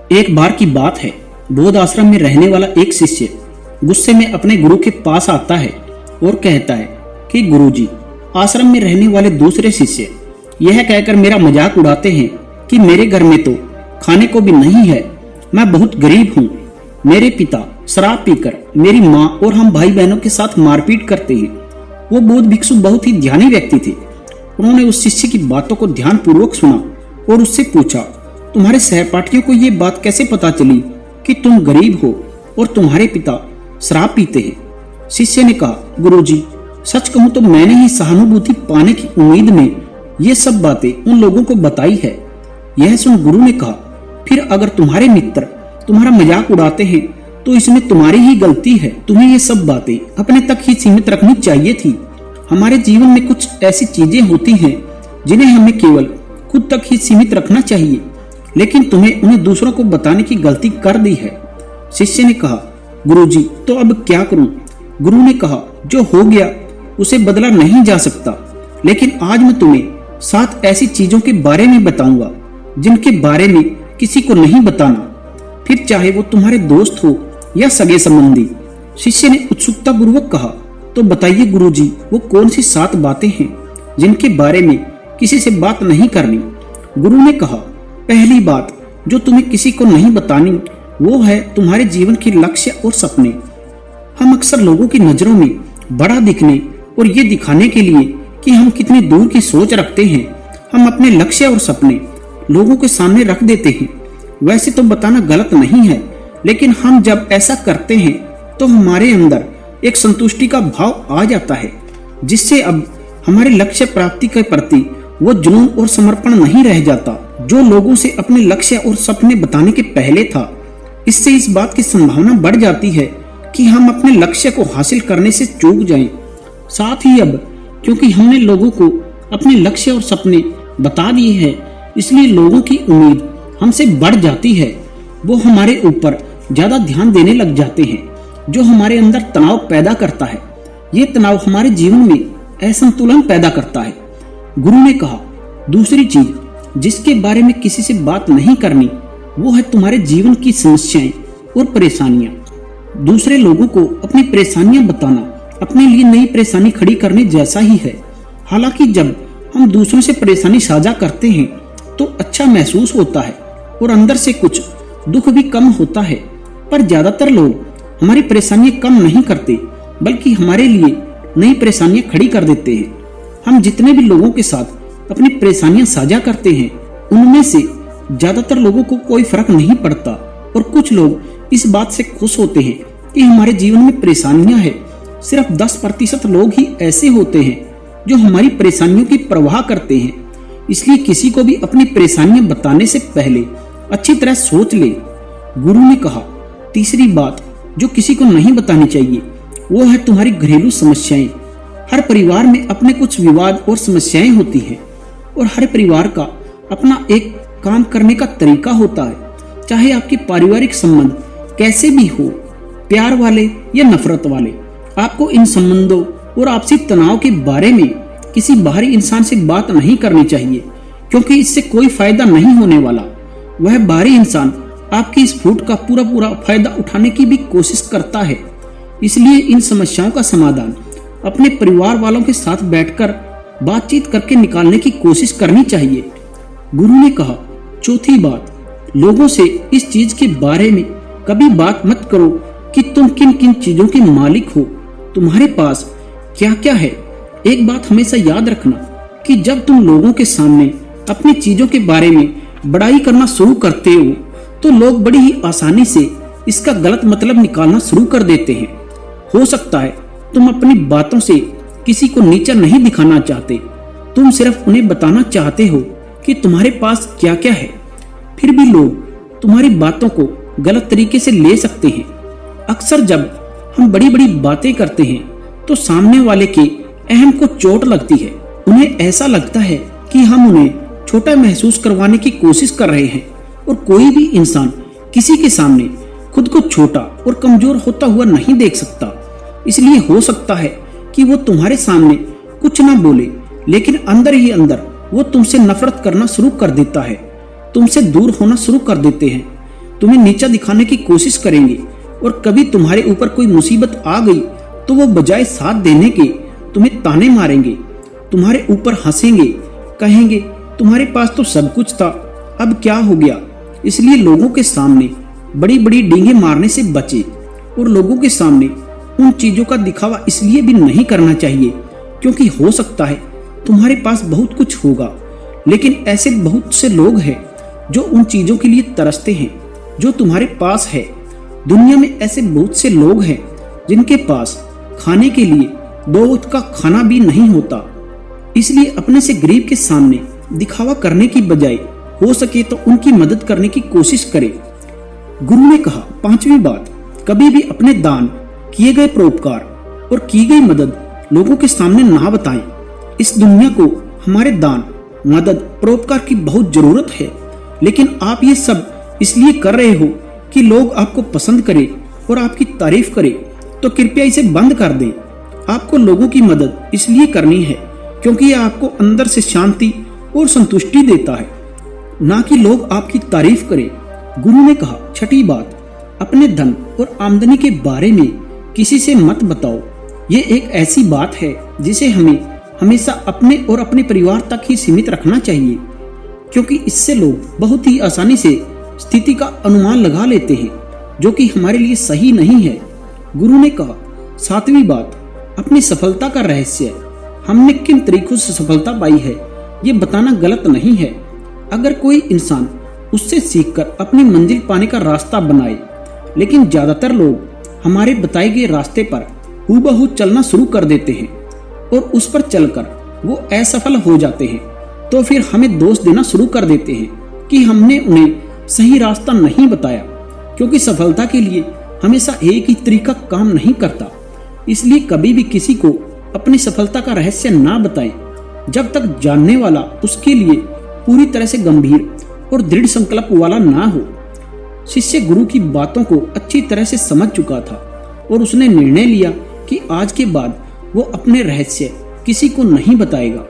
एक बार की बात है, बौद्ध आश्रम में रहने वाला एक शिष्य गुस्से में अपने गुरु के पास आता है और कहता है कि गुरुजी, आश्रम में रहने वाले दूसरे शिष्य यह कहकर मेरा मजाक उड़ाते हैं कि मेरे घर में तो खाने को भी नहीं है, मैं बहुत गरीब हूँ। मेरे पिता शराब पीकर मेरी माँ और हम भाई बहनों के साथ मारपीट करते हैं। वो बौद्ध भिक्षु बहुत ही ध्यानी व्यक्ति थे। उन्होंने उस शिष्य की बातों को ध्यान पूर्वक सुना और उससे पूछा, तुम्हारे सहपाठियों को ये बात कैसे पता चली कि तुम गरीब हो और तुम्हारे पिता शराब पीते हैं? शिष्य ने कहा, गुरुजी, सच कहूं तो मैंने ही सहानुभूति पाने की उम्मीद में ये सब बातें उन लोगों को बताई है। यह सुन गुरु ने कहा, फिर अगर तुम्हारे मित्र तुम्हारा मजाक उड़ाते हैं तो इसमें तुम्हारी ही गलती है। तुम्हें ये सब बातें अपने तक ही सीमित रखनी चाहिए थी। हमारे जीवन में कुछ ऐसी चीजें होती हैं जिन्हें हमें केवल खुद तक ही सीमित रखना चाहिए, लेकिन तुम्हें उन्हें दूसरों को बताने की गलती कर दी है। शिष्य ने कहा, गुरुजी, तो अब क्या करूं? गुरु ने कहा, जो हो गया उसे बदला नहीं जा सकता, लेकिन आज मैं तुम्हें 7 ऐसी चीजों के बारे में बताऊंगा जिनके बारे में किसी को नहीं बताना, फिर चाहे वो तुम्हारे दोस्त हो या सगे संबंधी। शिष्य ने उत्सुकता पूर्वक कहा, तो बताइए गुरुजी, वो कौन सी 7 बातें हैं जिनके बारे में किसी से बात नहीं करनी? गुरु ने कहा, पहली बात जो तुम्हें किसी को नहीं बतानी वो है तुम्हारे जीवन के लक्ष्य और सपने। हम अक्सर लोगों की नजरों में बड़ा दिखने और ये दिखाने के लिए कि हम कितनी दूर की सोच रखते हैं, हम अपने लक्ष्य और सपने लोगों के सामने रख देते हैं। वैसे तो बताना गलत नहीं है, लेकिन हम जब ऐसा करते हैं तो हमारे अंदर एक संतुष्टि का भाव आ जाता है, जिससे अब हमारे लक्ष्य प्राप्ति के प्रति वो जुनून और समर्पण नहीं रह जाता जो लोगों से अपने लक्ष्य और सपने बताने के पहले था। इससे इस बात की संभावना बढ़ जाती है कि हम अपने लक्ष्य को हासिल करने से चूक जाएं। साथ ही अब क्योंकि हमने लोगों को अपने लक्ष्य और सपने बता दिए हैं, इसलिए लोगों की उम्मीद हमसे बढ़ जाती है। वो हमारे ऊपर ज्यादा ध्यान देने लग जाते हैं, जो हमारे अंदर तनाव पैदा करता है। ये तनाव हमारे जीवन में असंतुलन पैदा करता है। गुरु ने कहा, दूसरी चीज जिसके बारे में किसी से बात नहीं करनी वो है तुम्हारे जीवन की समस्याएं और परेशानियां। दूसरे लोगों को अपनी परेशानियां बताना अपने लिए नई परेशानी खड़ी करने जैसा ही है। हालांकि जब हम दूसरों से परेशानी साझा करते हैं तो अच्छा महसूस होता है और अंदर से कुछ दुख भी कम होता है, पर ज्यादातर लोग हमारी परेशानियां कम नहीं करते बल्कि हमारे लिए नई परेशानियां खड़ी कर देते हैं। हम जितने भी लोगों के साथ अपनी परेशानियां साझा करते हैं उनमें से ज्यादातर लोगों को कोई फर्क नहीं पड़ता और कुछ लोग इस बात से खुश होते हैं कि हमारे जीवन में परेशानियां हैं। सिर्फ 10% लोग ही ऐसे होते हैं जो हमारी परेशानियों की परवाह करते हैं। इसलिए किसी को भी अपनी परेशानियां बताने से पहले अच्छी तरह सोच ले। गुरु ने कहा, तीसरी बात जो किसी को नहीं बतानी चाहिए वो है तुम्हारी घरेलू समस्याएं। हर परिवार में अपने कुछ विवाद और समस्याएं होती हैं और हर परिवार का अपना एक काम करने का तरीका होता है। चाहे आपके पारिवारिक संबंध कैसे भी हो, प्यार वाले या नफरत वाले, आपको इन संबंधों और आपसी तनाव के बारे में किसी बाहरी इंसान से बात नहीं करनी चाहिए, क्योंकि इससे कोई फायदा नहीं होने वाला। वह बाहरी इंसान आपकी इस फूट का पूरा फायदा उठाने की भी कोशिश करता है। इसलिए इन समस्याओं का समाधान अपने परिवार वालों के साथ बैठकर बातचीत करके निकालने की कोशिश करनी चाहिए। गुरु ने कहा, चौथी बात, लोगों से इस चीज के बारे में कभी बात मत करो कि तुम किन किन चीजों के मालिक हो, तुम्हारे पास क्या क्या है। एक बात हमेशा याद रखना कि जब तुम लोगों के सामने अपनी चीजों के बारे में बड़ाई करना शुरू करते हो तो लोग बड़ी ही आसानी से इसका गलत मतलब निकालना शुरू कर देते हैं। हो सकता है तुम अपनी बातों से किसी को नीचा नहीं दिखाना चाहते, तुम सिर्फ उन्हें बताना चाहते हो कि तुम्हारे पास क्या क्या है। फिर भी लोग तुम्हारी बातों को गलत तरीके से ले सकते हैं। अक्सर जब हम बड़ी बड़ी बातें करते हैं तो सामने वाले के अहम को चोट लगती है। उन्हें ऐसा लगता है कि हम उन्हें छोटा महसूस करवाने की कोशिश कर रहे हैं और कोई भी इंसान किसी के सामने खुद को छोटा और कमजोर होता हुआ नहीं देख सकता। इसलिए हो सकता है कि वो तुम्हारे सामने कुछ ना बोले, लेकिन अंदर ही अंदर वो तुमसे नफरत करना शुरू कर देता है, तुमसे दूर होना शुरू कर देते हैं। तुम्हें नीचा दिखाने की कोशिश करेंगे और कभी तुम्हारे ऊपर कोई मुसीबत आ गई तो वो बजाय साथ देने के तुम्हें ताने मारेंगे, तुम्हारे ऊपर हंसेंगे, कहेंगे तुम्हारे पास तो सब कुछ था, अब क्या हो गया। इसलिए लोगों के सामने बड़ी बड़ी डींगे मारने से बचे और लोगों के सामने उन चीजों का दिखावा इसलिए भी नहीं करना चाहिए क्योंकि हो सकता है तुम्हारे पास बहुत कुछ होगा, लेकिन ऐसे बहुत से लोग हैं जो उन चीजों के लिए तरसते हैं जो तुम्हारे पास है। दुनिया में ऐसे बहुत से लोग हैं जिनके पास खाने के लिए 2 वक्त का खाना भी नहीं होता। इसलिए अपने से गरीब के सामने दिखावा करने की बजाय हो सके तो उनकी मदद करने की कोशिश करें। गुरु ने कहा 5वीं बात, कभी भी अपने दान, किए गए परोपकार और की गई मदद लोगों के सामने ना बताएं। इस दुनिया को हमारे दान, मदद, परोपकार की बहुत जरूरत है, लेकिन आप ये सब इसलिए कर रहे हो कि लोग आपको पसंद करें और आपकी तारीफ करें, तो कृपया इसे बंद कर दें। आपको लोगों की मदद इसलिए करनी है क्योंकि यह आपको अंदर से शांति और संतुष्टि देता है, ना कि लोग आपकी तारीफ करें। गुरु ने कहा 6ठी बात, अपने धन और आमदनी के बारे में किसी से मत बताओ। ये एक ऐसी बात है जिसे हमें हमेशा अपने और अपने परिवार तक ही सीमित रखना चाहिए, क्योंकि इससे लोग बहुत ही आसानी से स्थिति का अनुमान लगा लेते हैं जो कि हमारे लिए सही नहीं है। गुरु ने कहा 7वीं बात, अपनी सफलता का रहस्य, हमने किन तरीकों से सफलता पाई है ये बताना गलत नहीं है। अगर कोई इंसान उससे सीखकर अपनी मंजिल पाने का रास्ता बनाए, लेकिन ज्यादातर लोग हमारे बताए गए रास्ते पर हूबहू चलना शुरू कर देते हैं और उस पर चलकर वो असफल हो जाते हैं, तो फिर हमें दोष देना शुरू कर देते हैं कि हमने उन्हें सही रास्ता नहीं बताया, क्योंकि सफलता के लिए हमेशा एक ही तरीका काम नहीं करता। इसलिए कभी भी किसी को अपनी सफलता का रहस्य ना बताएं जब तक जानने वाला उसके लिए पूरी तरह से गंभीर और दृढ़ संकल्प वाला ना हो। शिष्य गुरु की बातों को अच्छी तरह से समझ चुका था और उसने निर्णय लिया कि आज के बाद वो अपने रहस्य किसी को नहीं बताएगा।